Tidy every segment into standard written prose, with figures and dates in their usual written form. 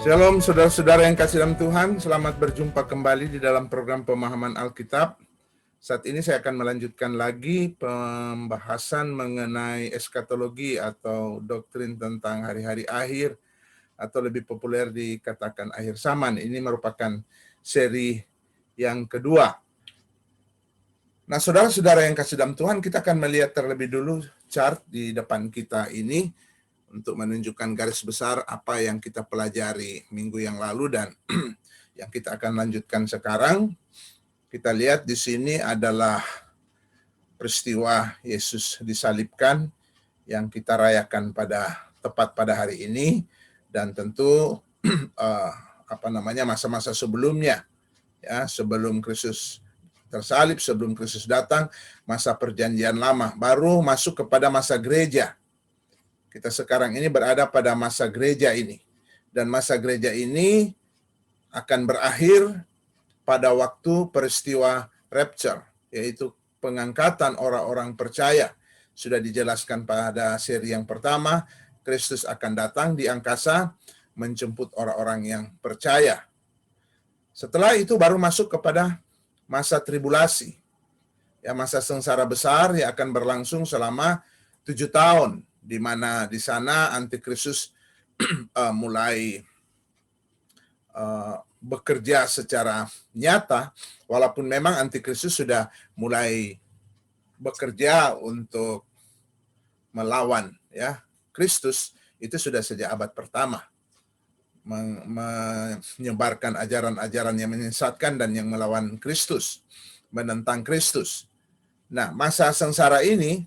Shalom saudara-saudara yang kasih dalam Tuhan, selamat berjumpa kembali di dalam program pemahaman Alkitab. Saat ini saya akan melanjutkan lagi pembahasan mengenai eskatologi atau doktrin tentang hari-hari akhir, atau lebih populer dikatakan akhir zaman. Ini merupakan seri yang kedua. Nah, saudara-saudara yang kasih dalam Tuhan, kita akan melihat terlebih dulu chart di depan kita ini untuk menunjukkan garis besar apa yang kita pelajari minggu yang lalu dan yang kita akan lanjutkan sekarang. Kita lihat di sini adalah peristiwa Yesus disalibkan yang kita rayakan tepat pada hari ini, dan tentu masa-masa sebelumnya, ya, sebelum Kristus tersalib, sebelum Kristus datang, masa perjanjian lama, baru masuk kepada masa gereja. Kita sekarang ini berada pada masa gereja ini. Dan masa gereja ini akan berakhir pada waktu peristiwa rapture, yaitu pengangkatan orang-orang percaya. Sudah dijelaskan pada seri yang pertama, Kristus akan datang di angkasa menjemput orang-orang yang percaya. Setelah itu baru masuk kepada masa tribulasi, ya, masa sengsara besar yang akan berlangsung selama 7 tahun, di mana di sana antikristus mulai bekerja secara nyata, walaupun memang antikristus sudah mulai bekerja untuk melawan, ya, Kristus, itu sudah sejak abad pertama, menyebarkan ajaran-ajaran yang menyesatkan dan yang melawan Kristus, menentang Kristus. Nah, masa sengsara ini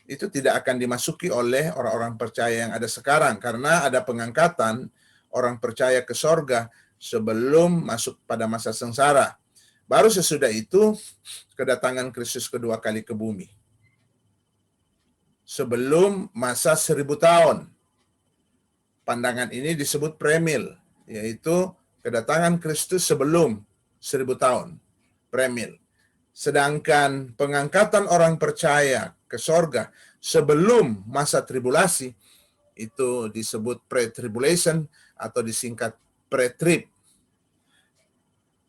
itu tidak akan dimasuki oleh orang-orang percaya yang ada sekarang, karena ada pengangkatan orang percaya ke sorga sebelum masuk pada masa sengsara. Baru sesudah itu kedatangan Kristus kedua kali ke bumi, sebelum masa 1000 tahun. Pandangan ini disebut premil, yaitu kedatangan Kristus sebelum 1000 tahun, premil. Sedangkan pengangkatan orang percaya ke sorga sebelum masa tribulasi itu disebut pre-tribulation atau disingkat pre-trib.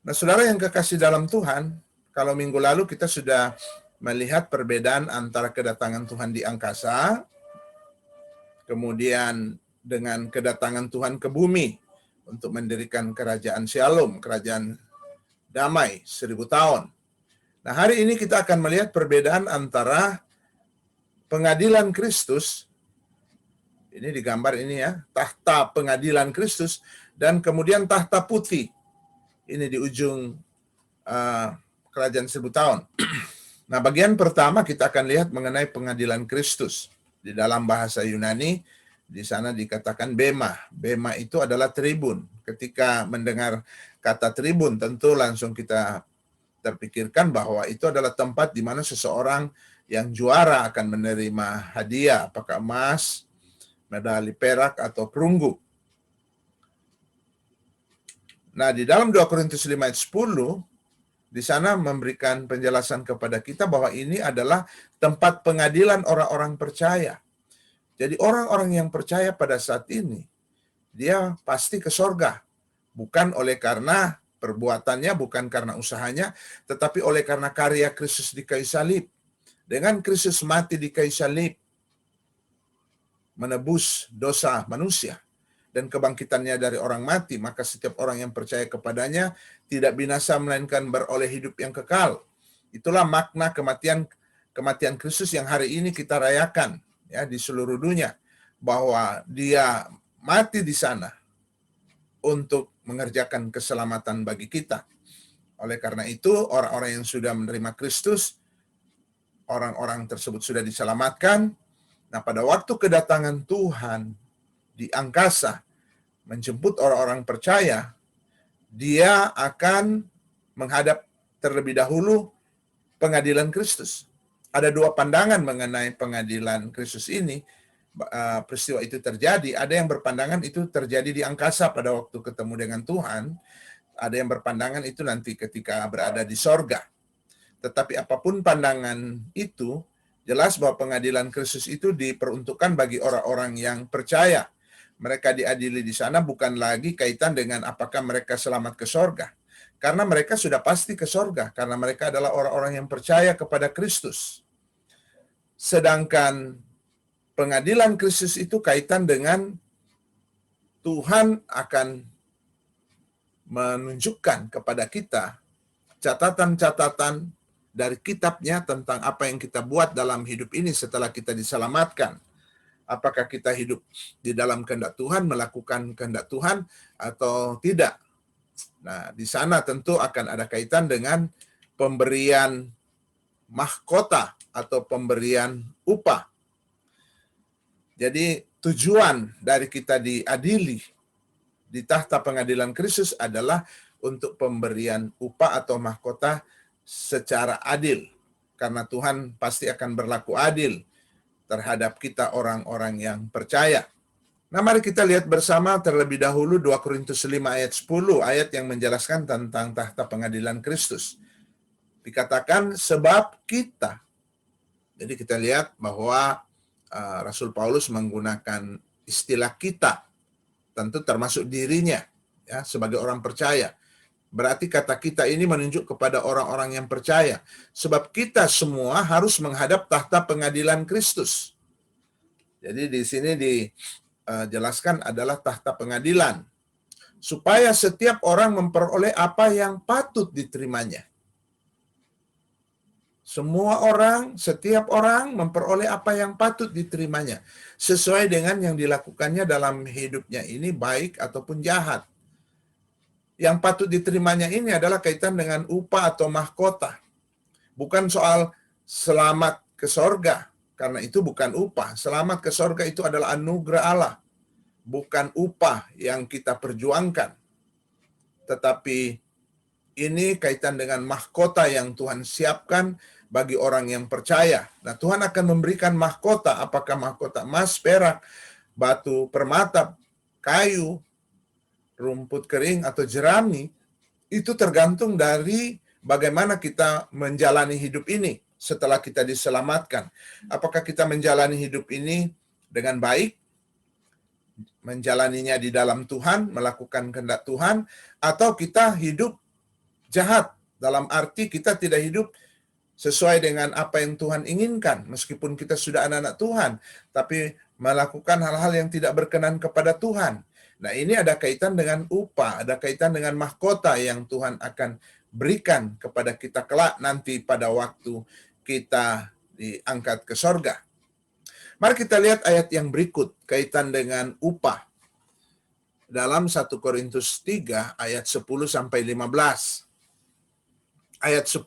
Nah, saudara yang kekasih dalam Tuhan, kalau minggu lalu kita sudah melihat perbedaan antara kedatangan Tuhan di angkasa, kemudian dengan kedatangan Tuhan ke bumi untuk mendirikan kerajaan Shalom, kerajaan damai 1000 tahun. Nah, hari ini kita akan melihat perbedaan antara pengadilan Kristus, ini digambar ini, ya, tahta pengadilan Kristus, dan kemudian tahta putih, ini di ujung kerajaan 1000 tahun. Nah, bagian pertama kita akan lihat mengenai pengadilan Kristus. Di dalam bahasa Yunani, di sana dikatakan bema. Bema itu adalah tribun. Ketika mendengar kata tribun, tentu langsung kita terpikirkan bahwa itu adalah tempat di mana seseorang yang juara akan menerima hadiah, apakah emas, medali perak, atau perunggu. Nah, di dalam 2 Korintus 5 ayat 10, di sana memberikan penjelasan kepada kita bahwa ini adalah tempat pengadilan orang-orang percaya. Jadi orang-orang yang percaya pada saat ini, dia pasti ke sorga. Bukan oleh karena perbuatannya, bukan karena usahanya, tetapi oleh karena karya Kristus di kayu salib. Dengan Kristus mati di kayu salib, menebus dosa manusia, dan kebangkitannya dari orang mati, maka setiap orang yang percaya kepadanya tidak binasa, melainkan beroleh hidup yang kekal. Itulah makna kematian Kristus yang hari ini kita rayakan, ya, di seluruh dunia, bahwa dia mati di sana untuk mengerjakan keselamatan bagi kita. Oleh karena itu, orang-orang yang sudah menerima Kristus, orang-orang tersebut sudah diselamatkan. Nah, pada waktu kedatangan Tuhan di angkasa menjemput orang-orang percaya, dia akan menghadap terlebih dahulu pengadilan Kristus. Ada dua pandangan mengenai pengadilan Kristus ini. Peristiwa itu terjadi, ada yang berpandangan itu terjadi di angkasa pada waktu ketemu dengan Tuhan, ada yang berpandangan itu nanti ketika berada di sorga. Tetapi apapun pandangan itu, jelas bahwa pengadilan Kristus itu diperuntukkan bagi orang-orang yang percaya. mereka diadili di sana bukan lagi kaitan dengan apakah mereka selamat ke sorga. Karena mereka sudah pasti ke sorga, karena mereka adalah orang-orang yang percaya kepada Kristus. Sedangkan pengadilan Kristus itu kaitan dengan Tuhan akan menunjukkan kepada kita catatan-catatan dari kitabnya tentang apa yang kita buat dalam hidup ini setelah kita diselamatkan. Apakah kita hidup di dalam kehendak Tuhan, melakukan kehendak Tuhan, atau tidak. Nah, di sana tentu akan ada kaitan dengan pemberian mahkota atau pemberian upah. Jadi tujuan dari kita diadili di tahta pengadilan Kristus adalah untuk pemberian upah atau mahkota secara adil. Karena Tuhan pasti akan berlaku adil terhadap kita orang-orang yang percaya. Nah, mari kita lihat bersama terlebih dahulu 2 Korintus 5 ayat 10, ayat yang menjelaskan tentang tahta pengadilan Kristus. Dikatakan sebab kita. Jadi kita lihat bahwa Rasul Paulus menggunakan istilah kita, tentu termasuk dirinya ya sebagai orang percaya. Berarti kata kita ini menunjuk kepada orang-orang yang percaya. Sebab kita semua harus menghadap tahta pengadilan Kristus. Jadi di sini dijelaskan adalah tahta pengadilan. Supaya setiap orang memperoleh apa yang patut diterimanya. Semua orang, setiap orang memperoleh apa yang patut diterimanya. Sesuai dengan yang dilakukannya dalam hidupnya ini baik ataupun jahat. Yang patut diterimanya ini adalah kaitan dengan upah atau mahkota. Bukan soal selamat ke sorga, karena itu bukan upah. Selamat ke sorga itu adalah anugerah Allah, bukan upah yang kita perjuangkan. Tetapi ini kaitan dengan mahkota yang Tuhan siapkan bagi orang yang percaya. Nah, Tuhan akan memberikan mahkota, apakah mahkota emas, perak, batu permata, kayu, rumput kering atau jerami, itu tergantung dari bagaimana kita menjalani hidup ini setelah kita diselamatkan. Apakah kita menjalani hidup ini dengan baik, menjalaninya di dalam Tuhan, melakukan kehendak Tuhan, atau kita hidup jahat, dalam arti kita tidak hidup sesuai dengan apa yang Tuhan inginkan, meskipun kita sudah anak-anak Tuhan, tapi melakukan hal-hal yang tidak berkenan kepada Tuhan. Nah, ini ada kaitan dengan upah, ada kaitan dengan mahkota yang Tuhan akan berikan kepada kita kelak nanti pada waktu kita diangkat ke sorga. Mari kita lihat ayat yang berikut, kaitan dengan upah. Dalam 1 Korintus 3 ayat 10-15. Ayat 10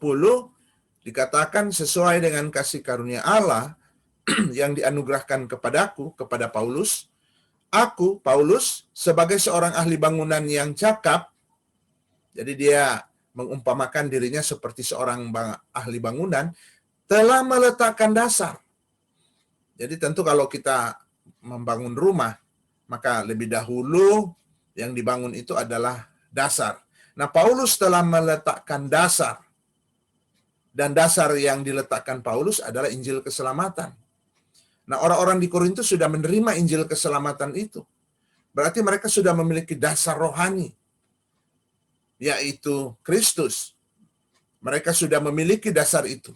dikatakan sesuai dengan kasih karunia Allah yang dianugerahkan kepadaku, kepada Paulus. Aku, Paulus, sebagai seorang ahli bangunan yang cakap, jadi dia mengumpamakan dirinya seperti seorang ahli bangunan, telah meletakkan dasar. Jadi tentu kalau kita membangun rumah, maka lebih dahulu yang dibangun itu adalah dasar. Nah, Paulus telah meletakkan dasar. Dan dasar yang diletakkan Paulus adalah Injil keselamatan. Nah, orang-orang di Korintus sudah menerima Injil keselamatan itu. Berarti mereka sudah memiliki dasar rohani, yaitu Kristus. Mereka sudah memiliki dasar itu.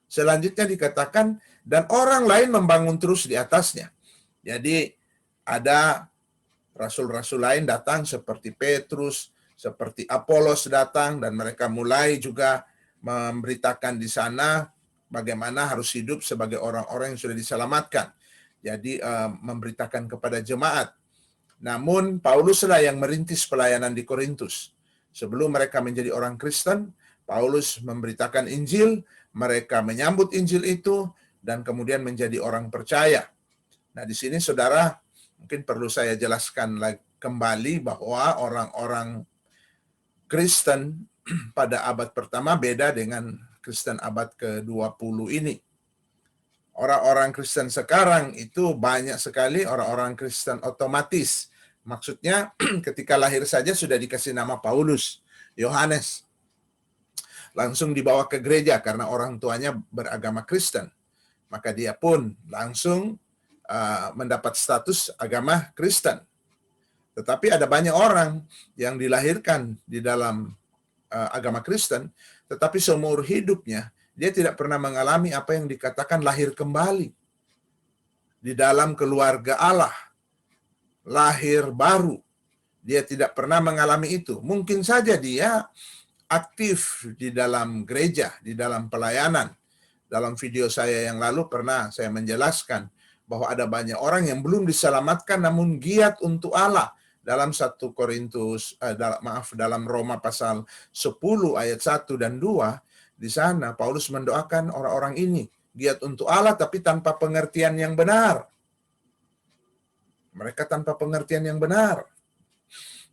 Selanjutnya dikatakan, dan orang lain membangun terus di atasnya. Jadi, ada rasul-rasul lain datang seperti Petrus, seperti Apolos datang, dan mereka mulai juga memberitakan di sana bagaimana harus hidup sebagai orang-orang yang sudah diselamatkan. Jadi memberitakan kepada jemaat. Namun Pauluslah yang merintis pelayanan di Korintus. Sebelum mereka menjadi orang Kristen, Paulus memberitakan Injil, mereka menyambut Injil itu, dan kemudian menjadi orang percaya. Nah, di sini saudara, mungkin perlu saya jelaskan kembali bahwa orang-orang Kristen pada abad pertama beda dengan Kristen abad ke-20 ini. Orang-orang Kristen sekarang itu banyak sekali orang-orang Kristen otomatis. Maksudnya ketika lahir saja sudah dikasih nama Paulus, Yohanes. Langsung dibawa ke gereja karena orang tuanya beragama Kristen. Maka dia pun langsung mendapat status agama Kristen. Tetapi ada banyak orang yang dilahirkan di dalam agama Kristen, tetapi seumur hidupnya dia tidak pernah mengalami apa yang dikatakan lahir kembali di dalam keluarga Allah, lahir baru. Dia tidak pernah mengalami itu. Mungkin saja dia aktif di dalam gereja, di dalam pelayanan. Dalam video saya yang lalu pernah saya menjelaskan bahwa ada banyak orang yang belum diselamatkan namun giat untuk Allah. Dalam 1 Korintus, dalam Roma pasal 10 ayat 1 dan 2, di sana Paulus mendoakan orang-orang ini giat untuk Allah tapi tanpa pengertian yang benar. Mereka tanpa pengertian yang benar.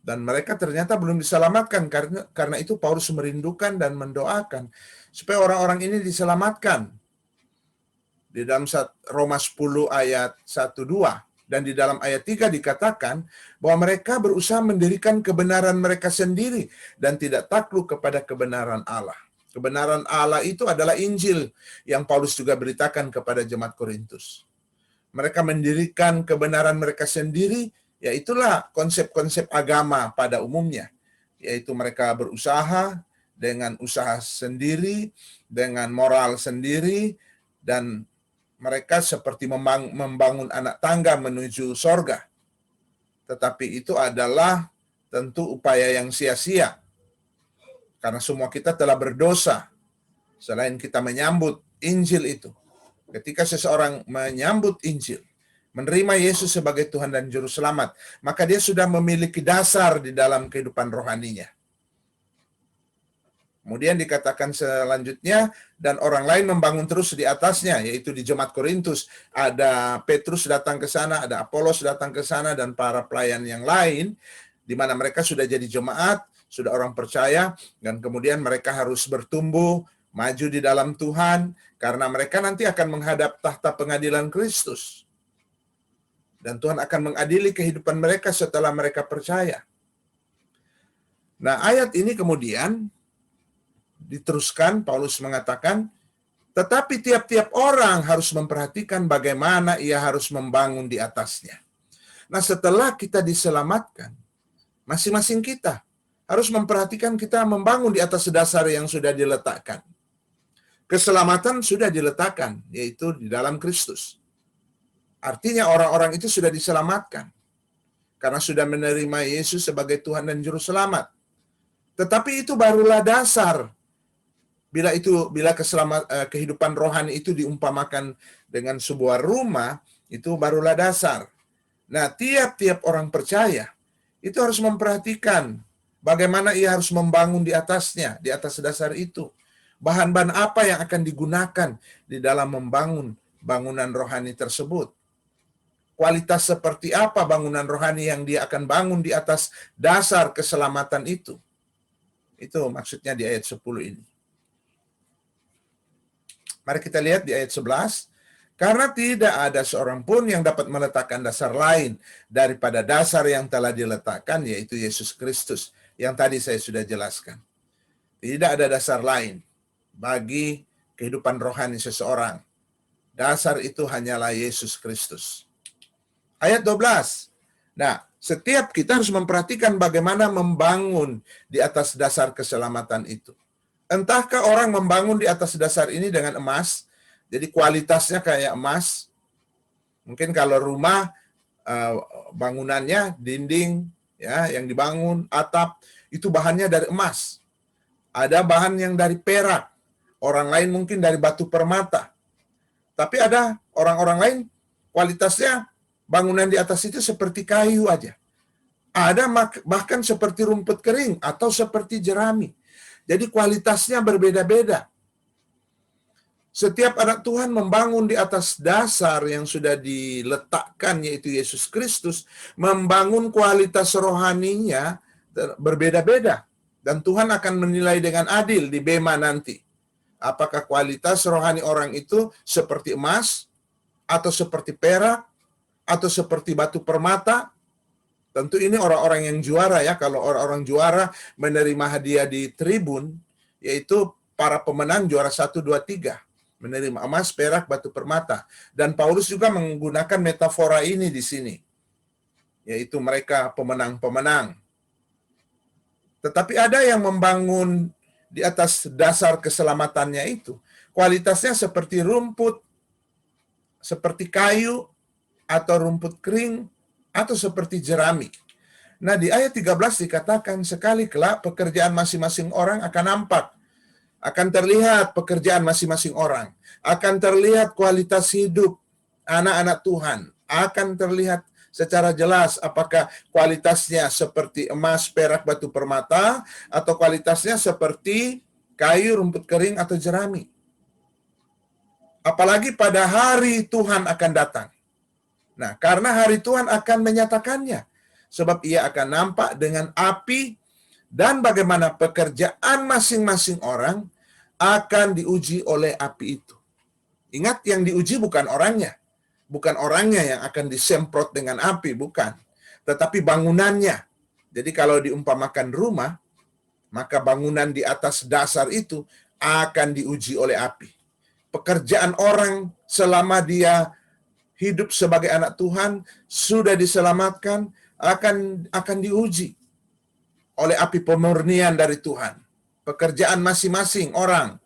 Dan mereka ternyata belum diselamatkan. Karena itu Paulus merindukan dan mendoakan supaya orang-orang ini diselamatkan. Di dalam Roma 10 ayat 1-2. Dan di dalam ayat 3 dikatakan bahwa mereka berusaha mendirikan kebenaran mereka sendiri dan tidak takluk kepada kebenaran Allah. Kebenaran Allah itu adalah Injil yang Paulus juga beritakan kepada jemaat Korintus. Mereka mendirikan kebenaran mereka sendiri, yaitulah konsep-konsep agama pada umumnya. Yaitu mereka berusaha dengan usaha sendiri, dengan moral sendiri, dan mereka seperti membangun anak tangga menuju sorga. Tetapi itu adalah tentu upaya yang sia-sia. Karena semua kita telah berdosa selain kita menyambut Injil itu. Ketika seseorang menyambut Injil, menerima Yesus sebagai Tuhan dan Juru Selamat, maka dia sudah memiliki dasar di dalam kehidupan rohaninya. Kemudian dikatakan selanjutnya, dan orang lain membangun terus di atasnya, yaitu di jemaat Korintus. Ada Petrus datang ke sana, ada Apolos datang ke sana, dan para pelayan yang lain, di mana mereka sudah jadi jemaat, sudah orang percaya, dan kemudian mereka harus bertumbuh, maju di dalam Tuhan, karena mereka nanti akan menghadap tahta pengadilan Kristus. Dan Tuhan akan mengadili kehidupan mereka setelah mereka percaya. Nah, ayat ini kemudian diteruskan, Paulus mengatakan, tetapi tiap-tiap orang harus memperhatikan bagaimana ia harus membangun di atasnya. Nah, setelah kita diselamatkan, masing-masing kita harus memperhatikan kita membangun di atas dasar yang sudah diletakkan. Keselamatan sudah diletakkan, yaitu di dalam Kristus. Artinya orang-orang itu sudah diselamatkan karena sudah menerima Yesus sebagai Tuhan dan Juru Selamat. Tetapi itu barulah dasar. Bila kehidupan rohani itu diumpamakan dengan sebuah rumah, itu barulah dasar. Nah, tiap-tiap orang percaya itu harus memperhatikan bagaimana ia harus membangun di atasnya, di atas dasar itu. Bahan-bahan apa yang akan digunakan di dalam membangun bangunan rohani tersebut. Kualitas seperti apa bangunan rohani yang dia akan bangun di atas dasar keselamatan itu. Itu maksudnya di ayat 10 ini. Mari kita lihat di ayat 11. Karena tidak ada seorang pun yang dapat meletakkan dasar lain daripada dasar yang telah diletakkan, yaitu Yesus Kristus, yang tadi saya sudah jelaskan. Tidak ada dasar lain bagi kehidupan rohani seseorang. Dasar itu hanyalah Yesus Kristus. Ayat 12. Nah, setiap kita harus memperhatikan bagaimana membangun di atas dasar keselamatan itu. Entahkah orang membangun di atas dasar ini dengan emas, jadi kualitasnya kayak emas. Mungkin kalau rumah, bangunannya, dinding, ya, yang dibangun, atap, itu bahannya dari emas. Ada bahan yang dari perak. Orang lain mungkin dari batu permata. Tapi ada orang-orang lain kualitasnya bangunan di atas itu seperti kayu aja. Ada bahkan seperti rumput kering atau seperti jerami. Jadi kualitasnya berbeda-beda. Setiap anak Tuhan membangun di atas dasar yang sudah diletakkan, yaitu Yesus Kristus, membangun kualitas rohaninya berbeda-beda. Dan Tuhan akan menilai dengan adil di bema nanti. Apakah kualitas rohani orang itu seperti emas, atau seperti perak, atau seperti batu permata? Tentu ini orang-orang yang juara ya. Kalau orang-orang juara menerima hadiah di tribun, yaitu para pemenang juara 1, 2, 3. Menerima emas, perak, batu permata. Dan Paulus juga menggunakan metafora ini di sini. yaitu mereka pemenang-pemenang. Tetapi ada yang membangun di atas dasar keselamatannya itu. Kualitasnya seperti rumput, seperti kayu, atau rumput kering, atau seperti jerami. Nah, di ayat 13 dikatakan, sekali kelak pekerjaan masing-masing orang akan nampak. Akan terlihat pekerjaan masing-masing orang. Akan terlihat kualitas hidup anak-anak Tuhan. Akan terlihat secara jelas apakah kualitasnya seperti emas, perak, batu permata, atau kualitasnya seperti kayu, rumput kering, atau jerami. Apalagi pada hari Tuhan akan datang. Nah, karena hari Tuhan akan menyatakannya. Sebab ia akan nampak dengan api, dan bagaimana pekerjaan masing-masing orang akan diuji oleh api itu. Ingat, yang diuji bukan orangnya. Bukan orangnya yang akan disemprot dengan api, bukan. Tetapi bangunannya. Jadi kalau diumpamakan rumah, maka bangunan di atas dasar itu akan diuji oleh api. Pekerjaan orang selama dia hidup sebagai anak Tuhan, sudah diselamatkan, akan diuji oleh api pemurnian dari Tuhan. Pekerjaan masing-masing orang.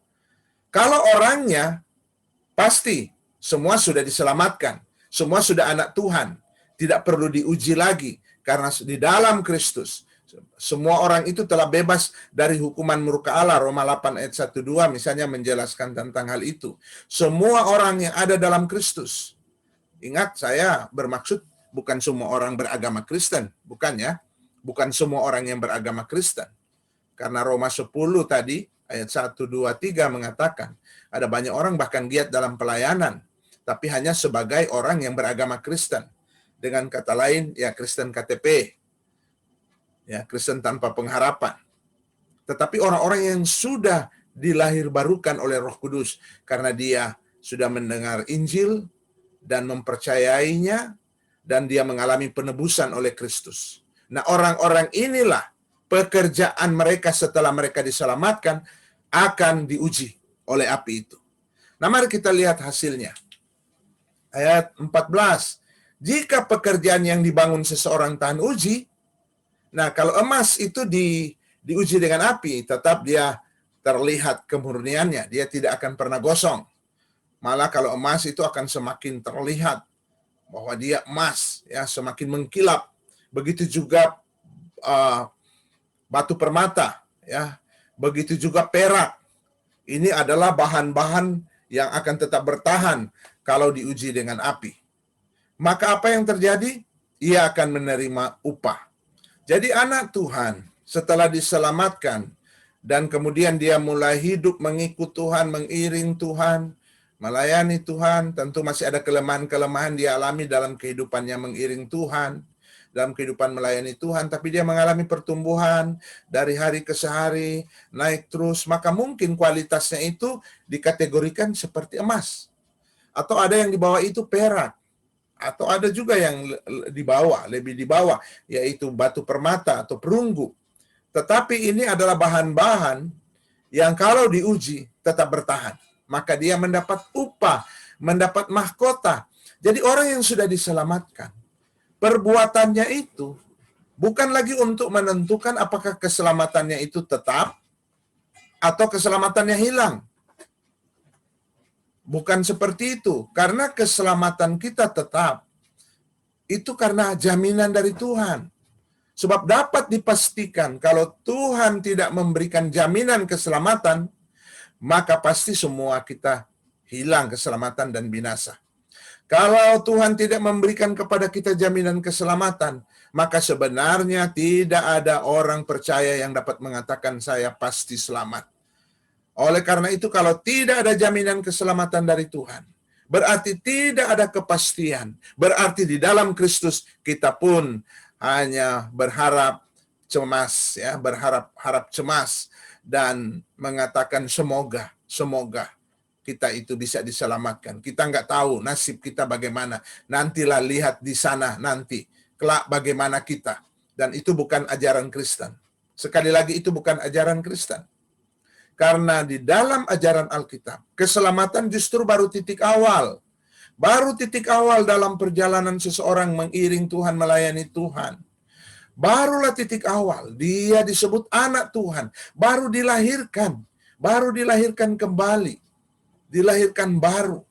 Kalau orangnya, pasti semua sudah diselamatkan. Semua sudah anak Tuhan. Tidak perlu diuji lagi. Karena di dalam Kristus, semua orang itu telah bebas dari hukuman murka Allah. Roma 8 ayat 1-2 misalnya menjelaskan tentang hal itu. Semua orang yang ada dalam Kristus. Ingat, saya bermaksud bukan semua orang beragama Kristen. Bukan ya. Bukan semua orang yang beragama Kristen. Karena Roma 10 tadi, ayat 1, 2, 3 mengatakan, ada banyak orang bahkan giat dalam pelayanan, tapi hanya sebagai orang yang beragama Kristen. Dengan kata lain, ya Kristen KTP. Ya, Kristen tanpa pengharapan. Tetapi orang-orang yang sudah dilahirbarukan oleh Roh Kudus, karena dia sudah mendengar Injil, dan mempercayainya, dan dia mengalami penebusan oleh Kristus. Nah, orang-orang inilah pekerjaan mereka setelah mereka diselamatkan akan diuji oleh api itu. Nah, mari kita lihat hasilnya. Ayat 14. Jika pekerjaan yang dibangun seseorang tahan uji, nah kalau emas itu diuji dengan api, tetap dia terlihat kemurniannya, dia tidak akan pernah gosong. Malah kalau emas itu akan semakin terlihat bahwa dia emas, ya, semakin mengkilap. Begitu juga batu permata, ya. Begitu juga perak. Ini adalah bahan-bahan yang akan tetap bertahan kalau diuji dengan api. Maka apa yang terjadi? Ia akan menerima upah. Jadi anak Tuhan setelah diselamatkan dan kemudian dia mulai hidup mengikut Tuhan, mengiring Tuhan, melayani Tuhan, tentu masih ada kelemahan-kelemahan dia alami dalam kehidupannya mengiring Tuhan, dalam kehidupan melayani Tuhan, tapi dia mengalami pertumbuhan dari hari ke hari, naik terus, maka mungkin kualitasnya itu dikategorikan seperti emas. Atau ada yang di bawah itu perak. Atau ada juga yang di bawah, lebih di bawah, yaitu batu permata atau perunggu. Tetapi ini adalah bahan-bahan yang kalau diuji tetap bertahan. Maka dia mendapat upah, mendapat mahkota. Jadi orang yang sudah diselamatkan, perbuatannya itu bukan lagi untuk menentukan apakah keselamatannya itu tetap atau keselamatannya hilang. Bukan seperti itu. Karena keselamatan kita tetap. Itu karena jaminan dari Tuhan. Sebab dapat dipastikan kalau Tuhan tidak memberikan jaminan keselamatan, maka pasti semua kita hilang keselamatan dan binasa. Kalau Tuhan tidak memberikan kepada kita jaminan keselamatan, maka sebenarnya tidak ada orang percaya yang dapat mengatakan saya pasti selamat. Oleh karena itu, kalau tidak ada jaminan keselamatan dari Tuhan, berarti tidak ada kepastian. Berarti di dalam Kristus kita pun hanya berharap cemas, ya, berharap cemas dan mengatakan semoga kita itu bisa diselamatkan. Kita nggak tahu nasib kita bagaimana. Nantilah lihat di sana nanti kelak bagaimana kita. Dan itu bukan ajaran Kristen. Sekali lagi itu bukan ajaran Kristen. Karena di dalam ajaran Alkitab, keselamatan justru baru titik awal. Baru titik awal dalam perjalanan seseorang mengiring Tuhan, melayani Tuhan. Barulah titik awal. Dia disebut anak Tuhan. Baru dilahirkan. Baru dilahirkan kembali. Dilahirkan baru.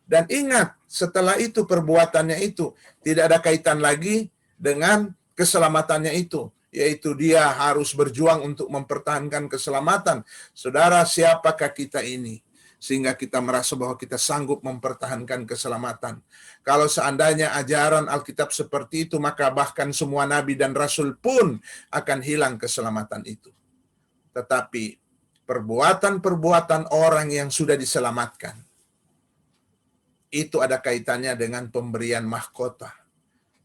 Dan ingat, setelah itu perbuatannya itu tidak ada kaitan lagi dengan keselamatannya itu. Yaitu dia harus berjuang untuk mempertahankan keselamatan. Saudara, siapakah kita ini? Sehingga kita merasa bahwa kita sanggup mempertahankan keselamatan. Kalau seandainya ajaran Alkitab seperti itu, maka bahkan semua nabi dan rasul pun akan hilang keselamatan itu. Tetapi perbuatan-perbuatan orang yang sudah diselamatkan, itu ada kaitannya dengan pemberian mahkota.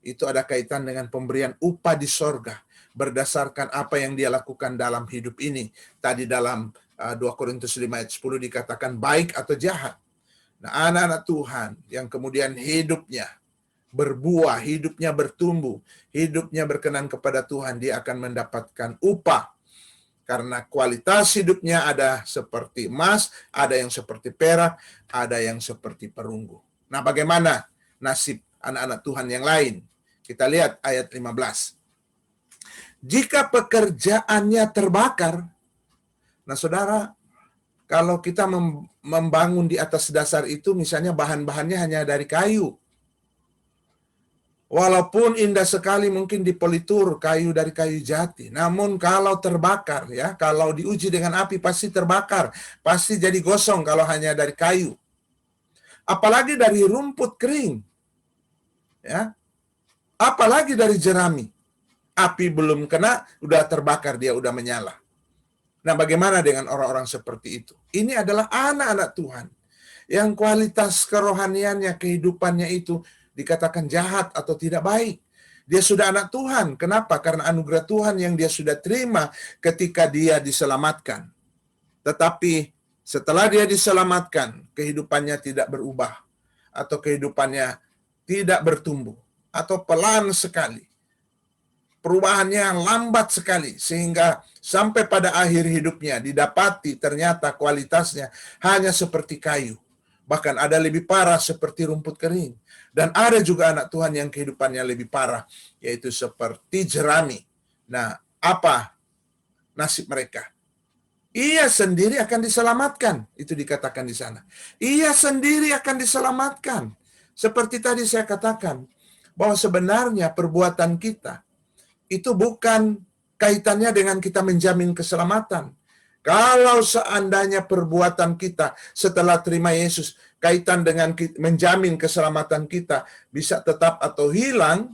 Itu ada kaitan dengan pemberian upah di sorga, berdasarkan apa yang dia lakukan dalam hidup ini. Tadi dalam 2 Korintus 5 ayat 10 dikatakan baik atau jahat. Nah, anak-anak Tuhan yang kemudian hidupnya berbuah, hidupnya bertumbuh, hidupnya berkenan kepada Tuhan, dia akan mendapatkan upah. Karena kualitas hidupnya ada seperti emas, ada yang seperti perak, ada yang seperti perunggu. Nah, bagaimana nasib anak-anak Tuhan yang lain? Kita lihat ayat 15. Jika pekerjaannya terbakar, nah saudara, kalau kita membangun di atas dasar itu, misalnya bahan-bahannya hanya dari kayu. Walaupun indah sekali mungkin di politur kayu dari kayu jati. Namun kalau terbakar, ya, kalau diuji dengan api pasti terbakar. Pasti jadi gosong kalau hanya dari kayu. Apalagi dari rumput kering. Ya. Apalagi dari jerami. Api belum kena, udah terbakar, dia udah menyala. Nah, bagaimana dengan orang-orang seperti itu? Ini adalah anak-anak Tuhan yang kualitas kerohaniannya, kehidupannya itu dikatakan jahat atau tidak baik. Dia sudah anak Tuhan. Kenapa? Karena anugerah Tuhan yang dia sudah terima ketika dia diselamatkan. Tetapi setelah dia diselamatkan, kehidupannya tidak berubah, atau kehidupannya tidak bertumbuh, atau pelan sekali. Perubahannya lambat sekali, sehingga sampai pada akhir hidupnya didapati ternyata kualitasnya hanya seperti kayu. Bahkan ada lebih parah seperti rumput kering. Dan ada juga anak Tuhan yang kehidupannya lebih parah, yaitu seperti jerami. Nah, apa nasib mereka? Ia sendiri akan diselamatkan. Itu dikatakan di sana. Ia sendiri akan diselamatkan. Seperti tadi saya katakan, bahwa sebenarnya perbuatan kita itu bukan kaitannya dengan kita menjamin keselamatan. Kalau seandainya perbuatan kita setelah terima Yesus kaitan dengan menjamin keselamatan kita bisa tetap atau hilang,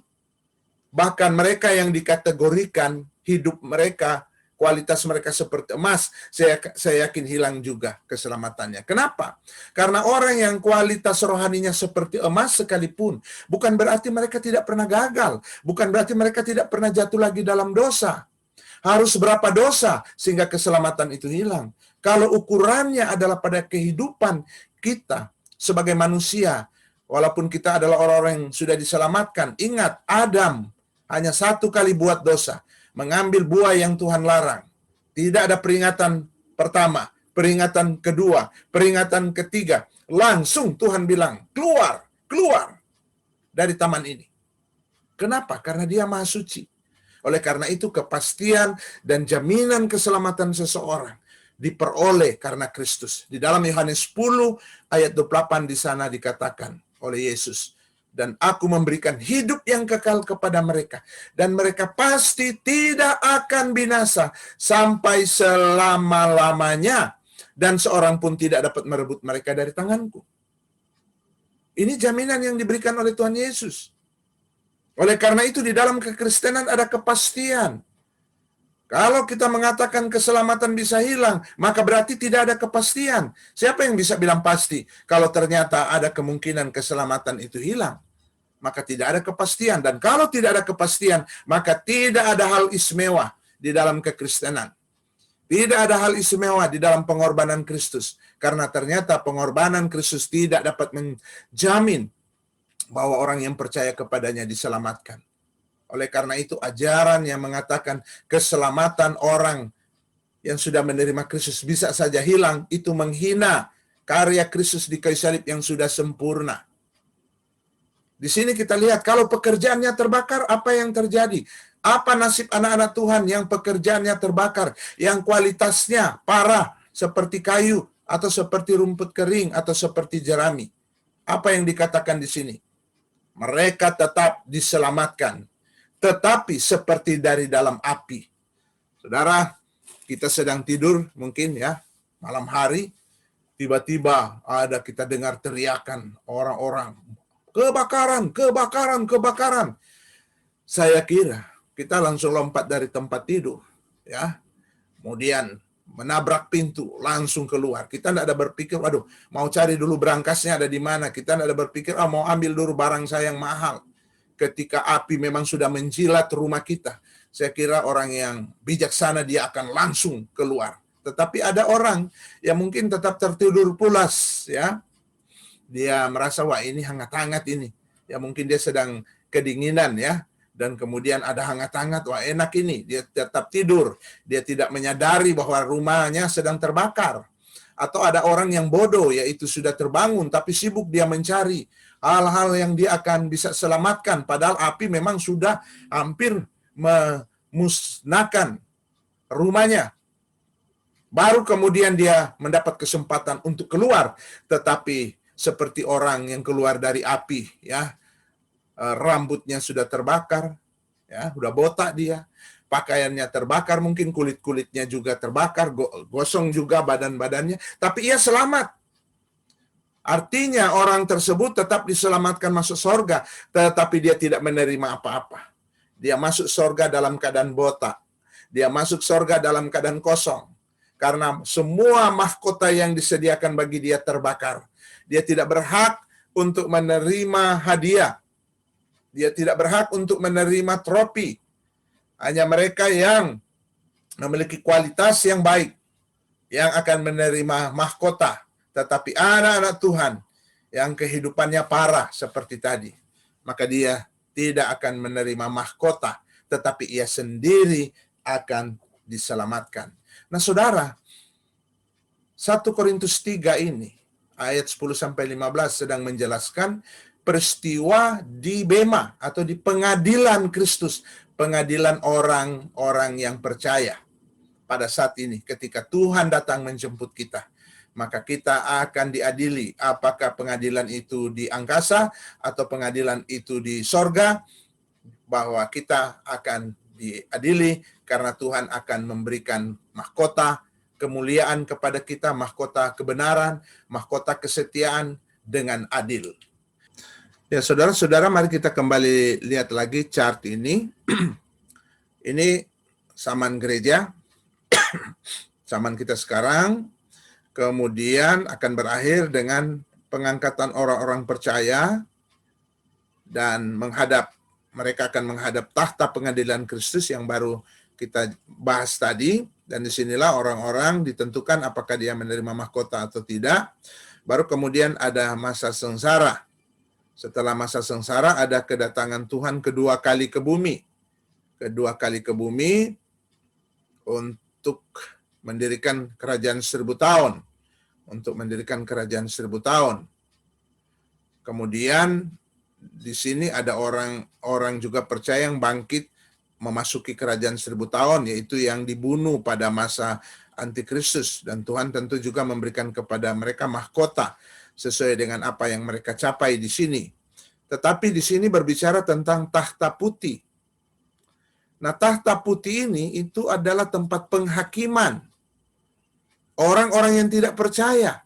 bahkan mereka yang dikategorikan hidup mereka, kualitas mereka seperti emas, saya yakin hilang juga keselamatannya. Kenapa? Karena orang yang kualitas rohaninya seperti emas sekalipun, bukan berarti mereka tidak pernah gagal, bukan berarti mereka tidak pernah jatuh lagi dalam dosa. Harus berapa dosa sehingga keselamatan itu hilang? Kalau ukurannya adalah pada kehidupan kita sebagai manusia, walaupun kita adalah orang-orang yang sudah diselamatkan, ingat, Adam hanya satu kali buat dosa, mengambil buah yang Tuhan larang. Tidak ada peringatan pertama, peringatan kedua, peringatan ketiga. Langsung Tuhan bilang, keluar, keluar dari taman ini. Kenapa? Karena dia maha suci. Oleh karena itu kepastian dan jaminan keselamatan seseorang diperoleh karena Kristus. Di dalam Yohanes 10 ayat 28 di sana dikatakan oleh Yesus, dan aku memberikan hidup yang kekal kepada mereka, dan mereka pasti tidak akan binasa sampai selama-lamanya, dan seorang pun tidak dapat merebut mereka dari tanganku. Ini jaminan yang diberikan oleh Tuhan Yesus. Oleh karena itu di dalam kekristenan ada kepastian. Kalau kita mengatakan keselamatan bisa hilang, maka berarti tidak ada kepastian. Siapa yang bisa bilang pasti kalau ternyata ada kemungkinan keselamatan itu hilang? Maka tidak ada kepastian. Dan kalau tidak ada kepastian, maka tidak ada hal istimewa di dalam kekristenan. Tidak ada hal istimewa di dalam pengorbanan Kristus. Karena ternyata pengorbanan Kristus tidak dapat menjamin bahwa orang yang percaya kepadanya diselamatkan. Oleh karena itu ajaran yang mengatakan keselamatan orang yang sudah menerima Kristus bisa saja hilang, itu menghina karya Kristus di kayu salib yang sudah sempurna. Di sini kita lihat kalau pekerjaannya terbakar, apa yang terjadi? Apa nasib anak-anak Tuhan yang pekerjaannya terbakar, yang kualitasnya parah seperti kayu atau seperti rumput kering atau seperti jerami? Apa yang dikatakan di sini? Mereka tetap diselamatkan, tetapi seperti dari dalam api. Saudara, kita sedang tidur mungkin ya, malam hari, tiba-tiba ada kita dengar teriakan orang-orang, kebakaran, kebakaran, kebakaran. Saya kira kita langsung lompat dari tempat tidur, ya. Kemudian menabrak pintu, langsung keluar. Kita tidak ada berpikir, waduh, mau cari dulu berangkasnya ada di mana. Kita tidak ada berpikir, mau ambil dulu barang saya yang mahal. Ketika api memang sudah menjilat rumah kita, saya kira orang yang bijaksana dia akan langsung keluar. Tetapi ada orang yang mungkin tetap tertidur pulas, ya. Dia merasa, wah ini hangat-hangat ini. Ya mungkin dia sedang kedinginan, ya. Dan kemudian ada hangat-hangat, wah enak ini. Dia tetap tidur. Dia tidak menyadari bahwa rumahnya sedang terbakar. Atau ada orang yang bodoh, yaitu sudah terbangun, tapi sibuk dia mencari hal-hal yang dia akan bisa selamatkan. Padahal api memang sudah hampir memusnahkan rumahnya. Baru kemudian dia mendapat kesempatan untuk keluar. Tetapi seperti orang yang keluar dari api, ya, rambutnya sudah terbakar, ya, sudah botak dia, pakaiannya terbakar, mungkin kulit-kulitnya juga terbakar, gosong juga badan-badannya, tapi ia selamat. Artinya orang tersebut tetap diselamatkan masuk sorga, tetapi dia tidak menerima apa-apa. Dia masuk sorga dalam keadaan botak, dia masuk sorga dalam keadaan kosong, karena semua mahkota yang disediakan bagi dia terbakar. Dia tidak berhak untuk menerima hadiah. Dia tidak berhak untuk menerima trofi. Hanya mereka yang memiliki kualitas yang baik yang akan menerima mahkota. Tetapi anak-anak Tuhan yang kehidupannya parah seperti tadi, maka dia tidak akan menerima mahkota, tetapi ia sendiri akan diselamatkan. Nah, saudara, 1 Korintus 3 ini, ayat 10-15 sedang menjelaskan peristiwa di Bema atau di pengadilan Kristus, pengadilan orang-orang yang percaya. Pada saat ini, ketika Tuhan datang menjemput kita, maka kita akan diadili. Apakah pengadilan itu di angkasa atau pengadilan itu di sorga, bahwa kita akan diadili karena Tuhan akan memberikan mahkota kemuliaan kepada kita, mahkota kebenaran, mahkota kesetiaan dengan adil. Ya, saudara-saudara, mari kita kembali lihat lagi chart ini. Ini zaman gereja, zaman kita sekarang, kemudian akan berakhir dengan pengangkatan orang-orang percaya dan mereka akan menghadap tahta pengadilan Kristus yang baru kita bahas tadi. Dan disinilah orang-orang ditentukan apakah dia menerima mahkota atau tidak. Baru kemudian ada masa sengsara. Setelah masa sengsara ada kedatangan Tuhan kedua kali ke bumi. Kedua kali ke bumi untuk mendirikan kerajaan 1000 tahun. Untuk mendirikan kerajaan 1000 tahun. Kemudian di sini ada orang juga percaya yang bangkit memasuki kerajaan 1000 tahun, yaitu yang dibunuh pada masa antikristus. Dan Tuhan tentu juga memberikan kepada mereka mahkota sesuai dengan apa yang mereka capai di sini. Tetapi di sini berbicara tentang tahta putih. Nah, tahta putih ini itu adalah tempat penghakiman orang-orang yang tidak percaya.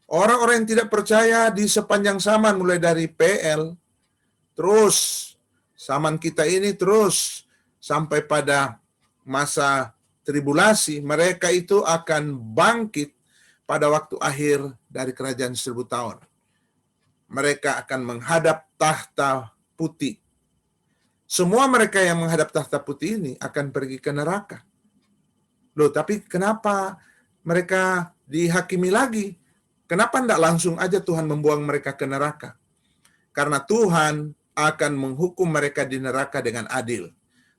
Orang-orang yang tidak percaya di sepanjang zaman, mulai dari PL, terus zaman kita ini terus sampai pada masa tribulasi, mereka itu akan bangkit pada waktu akhir dari kerajaan 1000 tahun. Mereka akan menghadap tahta putih. Semua mereka yang menghadap tahta putih ini akan pergi ke neraka. Loh, tapi kenapa mereka dihakimi lagi? Kenapa tidak langsung aja Tuhan membuang mereka ke neraka? Karena Tuhan akan menghukum mereka di neraka dengan adil.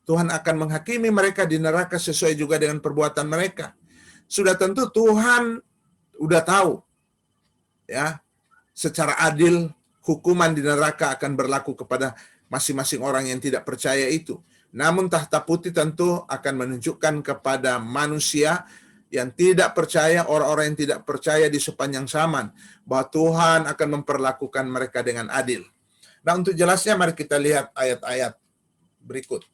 Tuhan akan menghakimi mereka di neraka sesuai juga dengan perbuatan mereka. Sudah tentu Tuhan udah tahu, ya, secara adil hukuman di neraka akan berlaku kepada masing-masing orang yang tidak percaya itu. Namun tahta putih tentu akan menunjukkan kepada manusia yang tidak percaya, orang-orang yang tidak percaya di sepanjang zaman, bahwa Tuhan akan memperlakukan mereka dengan adil. Nah, untuk jelasnya mari kita lihat ayat-ayat berikut.